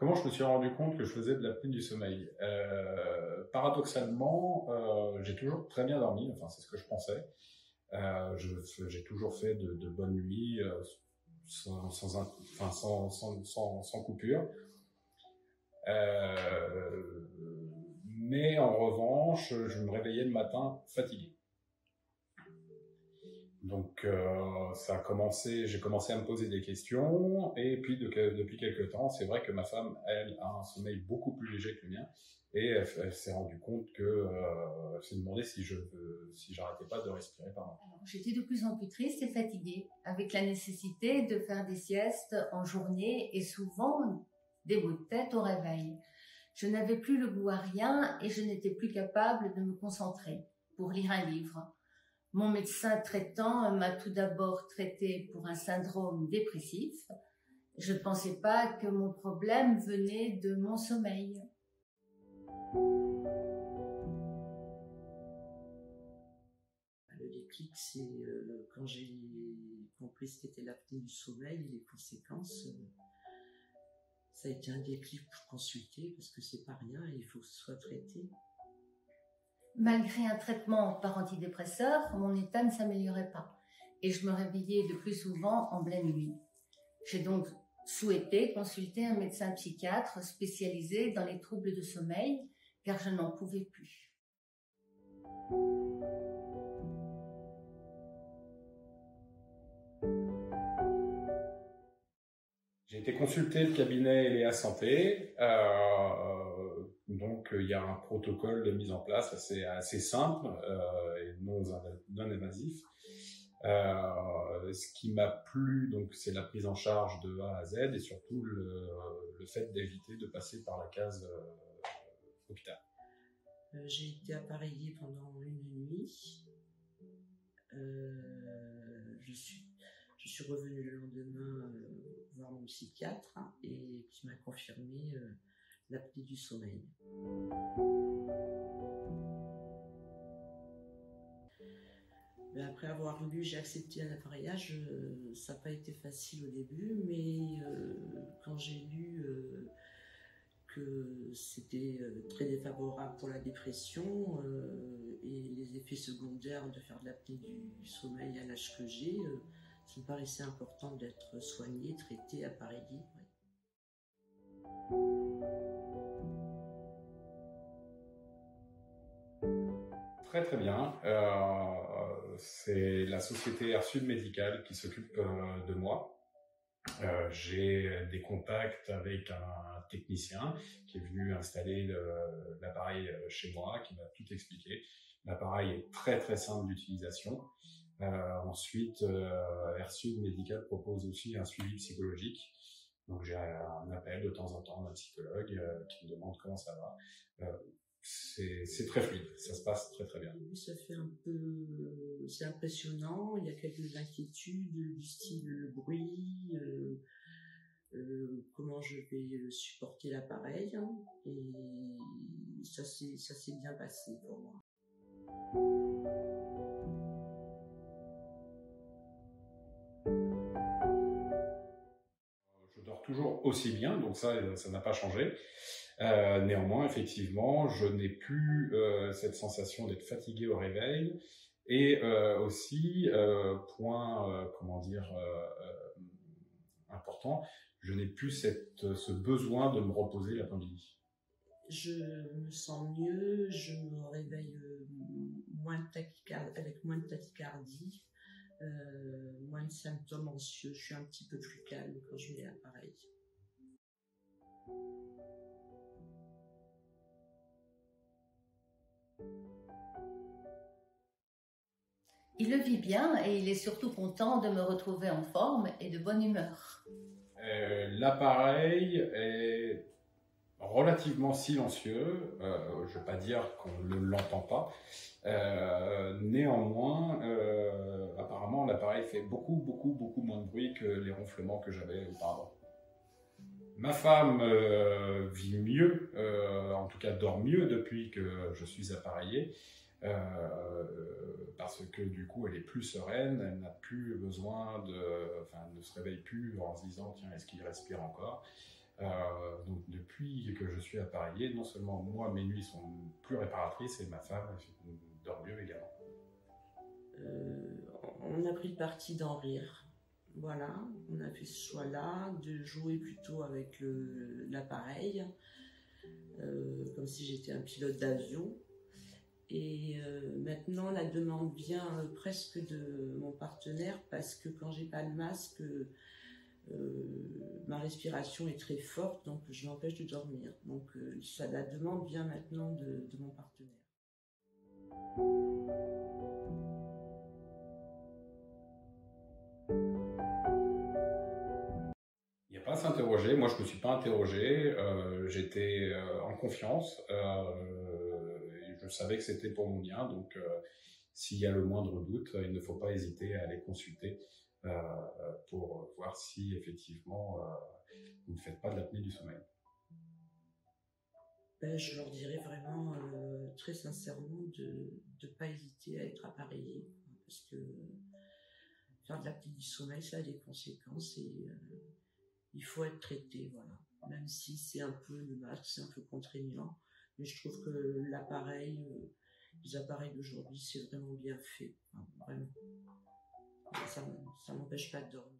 comment je me suis rendu compte que je faisais de l'apnée du sommeil? Paradoxalement, j'ai toujours très bien dormi, enfin c'est ce que je pensais. J'ai toujours fait de bonnes nuits sans coupure. Mais en revanche, je me réveillais le matin fatigué. Donc j'ai commencé à me poser des questions, et puis depuis quelques temps, c'est vrai que ma femme, elle, a un sommeil beaucoup plus léger que le mien, et elle s'est rendue compte elle s'est demandé si j'arrêtais pas de respirer par moi. Alors, j'étais de plus en plus triste et fatiguée, avec la nécessité de faire des siestes en journée et souvent des maux de tête au réveil. Je n'avais plus le goût à rien et je n'étais plus capable de me concentrer pour lire un livre. Mon médecin traitant m'a tout d'abord traité pour un syndrome dépressif. Je ne pensais pas que mon problème venait de mon sommeil. Le déclic, c'est quand j'ai compris ce qu'était l'apnée du sommeil et les conséquences. Ça a été un déclic pour consulter parce que c'est pas rien et il faut que ce soit traité. Malgré un traitement par antidépresseur, mon état ne s'améliorait pas et je me réveillais de plus souvent en pleine nuit. J'ai donc souhaité consulter un médecin psychiatre spécialisé dans les troubles de sommeil car je n'en pouvais plus. J'ai été consulter le cabinet Léa Santé. Donc il y a un protocole de mise en place assez simple et non invasif. Ce qui m'a plu, donc, c'est la prise en charge de A à Z et surtout le fait d'éviter de passer par la case hôpital. J'ai été appareillée pendant une nuit. Je suis revenue le lendemain voir mon psychiatre et qui m'a confirmé l'apnée du sommeil. Mais après avoir lu, j'ai accepté un appareillage. Ça n'a pas été facile au début, mais quand j'ai lu que c'était très défavorable pour la dépression et les effets secondaires de faire de l'apnée du sommeil à l'âge que j'ai, ça me paraissait important d'être soignée, traitée, appareillée. Très très bien. C'est la société Air Sud Médical qui s'occupe de moi. J'ai des contacts avec un technicien qui est venu installer l'appareil chez moi, qui m'a tout expliqué. L'appareil est très très simple d'utilisation. Ensuite, Air Sud Médical propose aussi un suivi psychologique. Donc j'ai un appel de temps en temps d'un psychologue qui me demande comment ça va. C'est très fluide, ça se passe très très bien. Oui, ça fait un peu, c'est impressionnant. Il y a quelques inquiétudes du style le bruit, comment je vais supporter l'appareil, et ça s'est bien passé pour moi. Je dors toujours aussi bien, donc ça n'a pas changé. Néanmoins, effectivement, je n'ai plus cette sensation d'être fatigué au réveil, et aussi, point, important, je n'ai plus ce besoin de me reposer l'après-midi. Je me sens mieux, je me réveille avec moins de tachycardie, moins de symptômes anxieux, je suis un petit peu plus calme quand je mets l'appareil. Il le vit bien et il est surtout content de me retrouver en forme et de bonne humeur. L'appareil est relativement silencieux, je ne vais pas dire qu'on ne l'entend pas. Néanmoins, apparemment l'appareil fait beaucoup moins de bruit que les ronflements que j'avais auparavant. Ma femme vit mieux, en tout cas dort mieux depuis que je suis appareillé. Parce que du coup elle est plus sereine, elle n'a plus besoin elle ne se réveille plus en se disant tiens est-ce qu'il respire encore. Donc depuis que je suis appareillé, non seulement moi, mes nuits sont plus réparatrices et ma femme dort mieux également. On a pris le parti d'en rire. Voilà, on a fait ce choix-là, de jouer plutôt avec l'appareil, comme si j'étais un pilote d'avion. Et maintenant, la demande vient presque de mon partenaire, parce que quand j'ai pas le masque, ma respiration est très forte, donc je m'empêche de dormir. Donc la demande vient maintenant de mon partenaire. Il n'y a pas à s'interroger, moi je ne me suis pas interrogé, j'étais en confiance, et je savais que c'était pour mon bien, donc s'il y a le moindre doute, il ne faut pas hésiter à aller consulter pour voir si effectivement vous ne faites pas de l'apnée du sommeil. Ben, je leur dirais vraiment très sincèrement de ne pas hésiter à être appareillé, parce que faire de l'apnée du sommeil, ça a des conséquences et il faut être traité, voilà. Même si c'est un peu le masque, c'est un peu contraignant, mais je trouve que l'appareil, les appareils d'aujourd'hui, c'est vraiment bien fait, enfin, vraiment. Ça m'empêche pas de dormir.